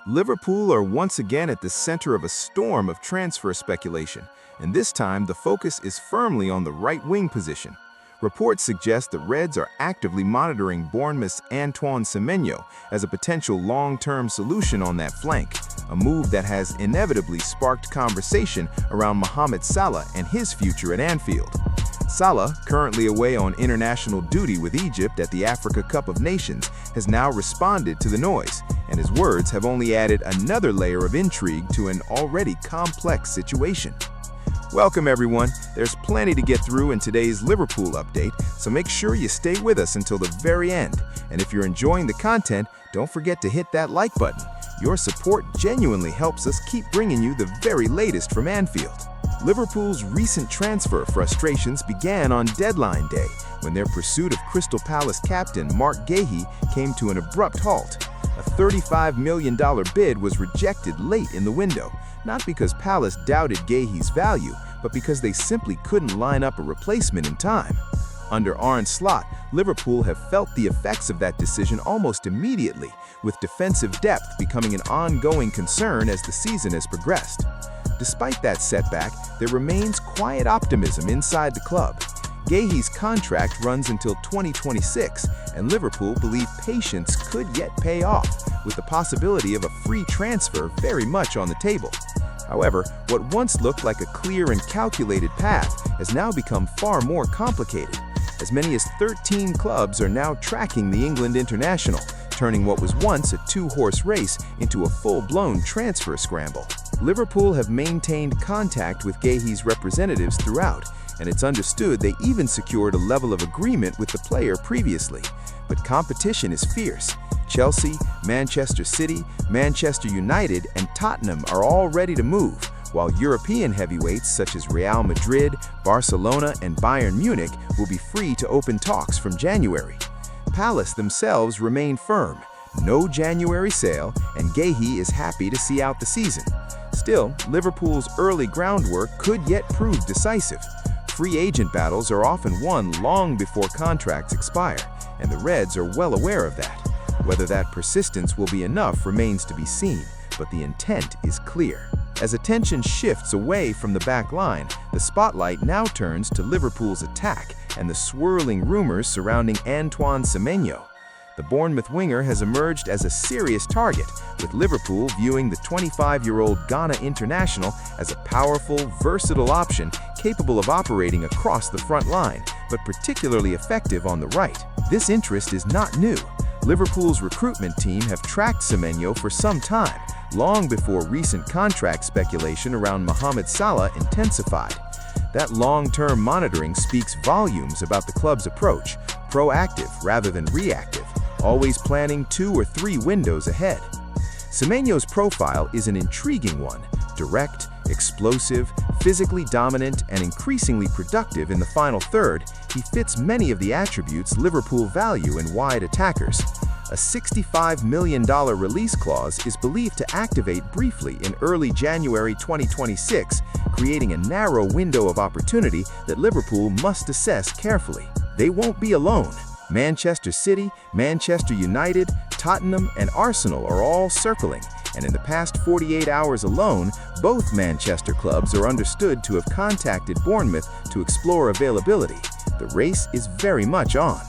Liverpool are once again at the center of a storm of transfer speculation, and this time the focus is firmly on the right wing position. Reports suggest the Reds are actively monitoring Bournemouth's Antoine Semenyo as a potential long-term solution on that flank, a move that has inevitably sparked conversation around Mohamed Salah and his future at Anfield. Salah, currently away on international duty with Egypt at the Africa Cup of Nations, has now responded to the noise, and his words have only added another layer of intrigue to an already complex situation. Welcome everyone, there's plenty to get through in today's Liverpool update, so make sure you stay with us until the very end. And if you're enjoying the content, don't forget to hit that like button. Your support genuinely helps us keep bringing you the very latest from Anfield. Liverpool's recent transfer frustrations began on deadline day when their pursuit of Crystal Palace captain Marc Guéhi came to an abrupt halt. A $35 million bid was rejected late in the window, not because Palace doubted Guéhi's value, but because they simply couldn't line up a replacement in time. Under Arne Slot, Liverpool have felt the effects of that decision almost immediately, with defensive depth becoming an ongoing concern as the season has progressed. Despite that setback, there remains quiet optimism inside the club. Guéhi's contract runs until 2026, and Liverpool believe patience could yet pay off, with the possibility of a free transfer very much on the table. However, what once looked like a clear and calculated path has now become far more complicated. As many as 13 clubs are now tracking the England international, turning what was once a two-horse race into a full-blown transfer scramble. Liverpool have maintained contact with Guéhi's representatives throughout, and it's understood they even secured a level of agreement with the player previously. But competition is fierce. Chelsea, Manchester City, Manchester United, and Tottenham are all ready to move, while European heavyweights such as Real Madrid, Barcelona, and Bayern Munich will be free to open talks from January. Palace themselves remain firm. No January sale, and Guéhi is happy to see out the season. Still, Liverpool's early groundwork could yet prove decisive. Free agent battles are often won long before contracts expire, and the Reds are well aware of that. Whether that persistence will be enough remains to be seen, but the intent is clear. As attention shifts away from the back line, the spotlight now turns to Liverpool's attack and the swirling rumors surrounding Antoine Semenyo. The Bournemouth winger has emerged as a serious target, with Liverpool viewing the 25-year-old Ghana international as a powerful, versatile option capable of operating across the front line, but particularly effective on the right. This interest is not new. Liverpool's recruitment team have tracked Semenyo for some time, long before recent contract speculation around Mohamed Salah intensified. That long-term monitoring speaks volumes about the club's approach, proactive rather than reactive, always planning 2 or 3 windows ahead. Semenyo's profile is an intriguing one: direct, explosive, physically dominant, and increasingly productive in the final third. He fits many of the attributes Liverpool value in wide attackers. A $65 million release clause is believed to activate briefly in early January 2026, creating a narrow window of opportunity that Liverpool must assess carefully. They won't be alone. Manchester City, Manchester United, Tottenham, and Arsenal are all circling, and in the past 48 hours alone, both Manchester clubs are understood to have contacted Bournemouth to explore availability. The race is very much on.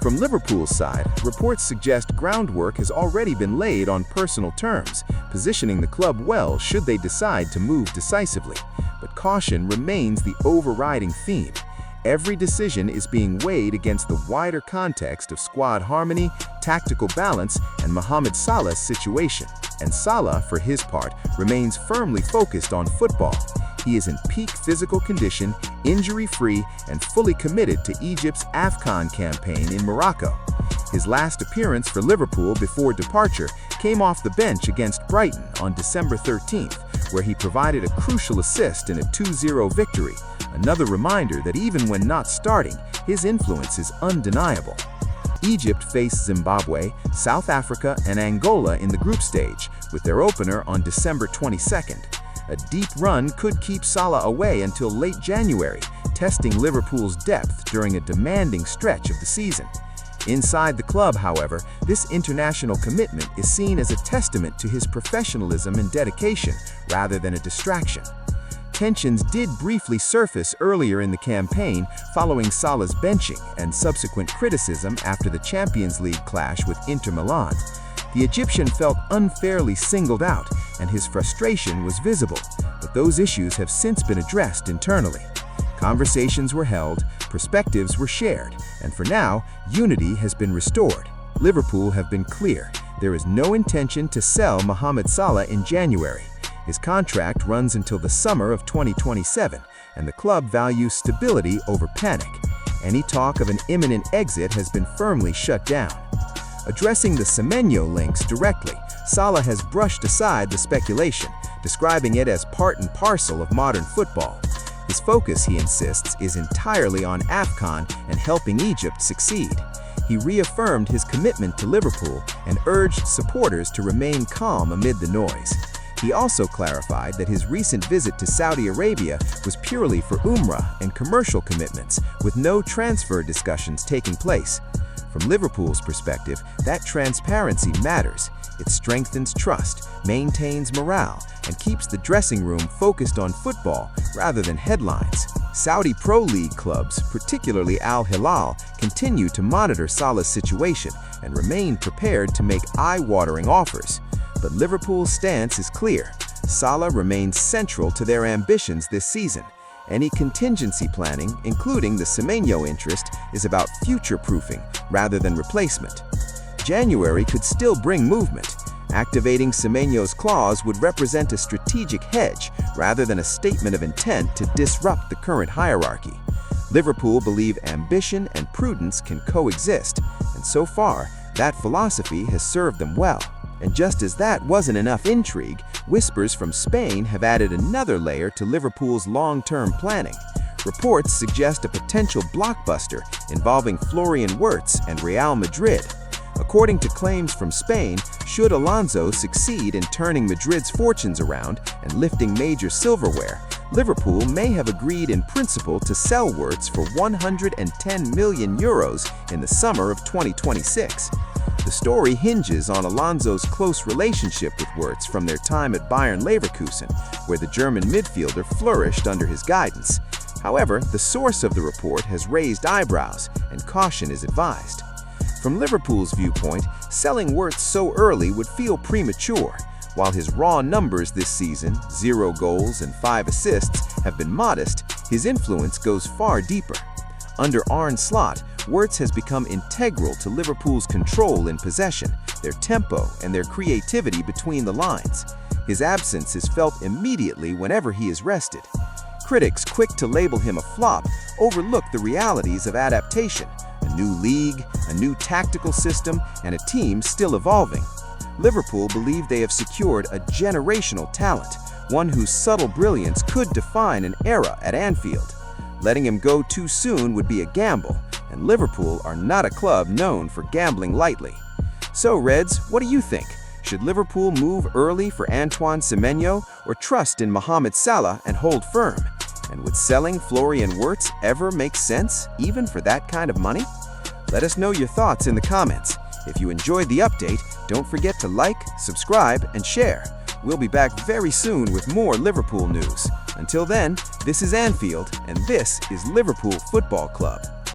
From Liverpool's side, reports suggest groundwork has already been laid on personal terms, positioning the club well should they decide to move decisively. But caution remains the overriding theme. Every decision is being weighed against the wider context of squad harmony, tactical balance, and Mohamed Salah's situation. And Salah, for his part, remains firmly focused on football. He is in peak physical condition, injury-free, and fully committed to Egypt's AFCON campaign in Morocco. His last appearance for Liverpool before departure came off the bench against Brighton on December 13th, where he provided a crucial assist in a 2-0 victory. Another reminder that even when not starting, his influence is undeniable. Egypt faced Zimbabwe, South Africa, and Angola in the group stage, with their opener on December 22nd. A deep run could keep Salah away until late January, testing Liverpool's depth during a demanding stretch of the season. Inside the club, however, this international commitment is seen as a testament to his professionalism and dedication, rather than a distraction. Tensions did briefly surface earlier in the campaign following Salah's benching and subsequent criticism after the Champions League clash with Inter Milan. The Egyptian felt unfairly singled out, and his frustration was visible, but those issues have since been addressed internally. Conversations were held, perspectives were shared, and for now, unity has been restored. Liverpool have been clear. There is no intention to sell Mohamed Salah in January. His contract runs until the summer of 2027, and the club values stability over panic. Any talk of an imminent exit has been firmly shut down. Addressing the Semenyo links directly, Salah has brushed aside the speculation, describing it as part and parcel of modern football. His focus, he insists, is entirely on AFCON and helping Egypt succeed. He reaffirmed his commitment to Liverpool and urged supporters to remain calm amid the noise. He also clarified that his recent visit to Saudi Arabia was purely for Umrah and commercial commitments, with no transfer discussions taking place. From Liverpool's perspective, that transparency matters. It strengthens trust, maintains morale, and keeps the dressing room focused on football rather than headlines. Saudi Pro League clubs, particularly Al Hilal, continue to monitor Salah's situation and remain prepared to make eye-watering offers. But Liverpool's stance is clear. Salah remains central to their ambitions this season. Any contingency planning, including the Semenyo interest, is about future-proofing rather than replacement. January could still bring movement. Activating Semenyo's clause would represent a strategic hedge rather than a statement of intent to disrupt the current hierarchy. Liverpool believe ambition and prudence can coexist, and so far, that philosophy has served them well. And just as that wasn't enough intrigue, whispers from Spain have added another layer to Liverpool's long-term planning. Reports suggest a potential blockbuster involving Florian Wirtz and Real Madrid. According to claims from Spain, should Alonso succeed in turning Madrid's fortunes around and lifting major silverware, Liverpool may have agreed in principle to sell Wirtz for €110 million in the summer of 2026. The story hinges on Alonso's close relationship with Wirtz from their time at Bayern Leverkusen, where the German midfielder flourished under his guidance. However, the source of the report has raised eyebrows, and caution is advised. From Liverpool's viewpoint, selling Wirtz so early would feel premature. While his raw numbers this season, 0 goals and 5 assists, have been modest, his influence goes far deeper. Under Arne Slot, Wirtz has become integral to Liverpool's control in possession, their tempo, and their creativity between the lines. His absence is felt immediately whenever he is rested. Critics, quick to label him a flop, overlook the realities of adaptation: a new league, a new tactical system, and a team still evolving. Liverpool believe they have secured a generational talent, one whose subtle brilliance could define an era at Anfield. Letting him go too soon would be a gamble, and Liverpool are not a club known for gambling lightly. So, Reds, what do you think? Should Liverpool move early for Antoine Semenyo or trust in Mohamed Salah and hold firm? And would selling Florian Wirtz ever make sense, even for that kind of money? Let us know your thoughts in the comments. If you enjoyed the update, don't forget to like, subscribe, and share. We'll be back very soon with more Liverpool news. Until then, this is Anfield, and this is Liverpool Football Club.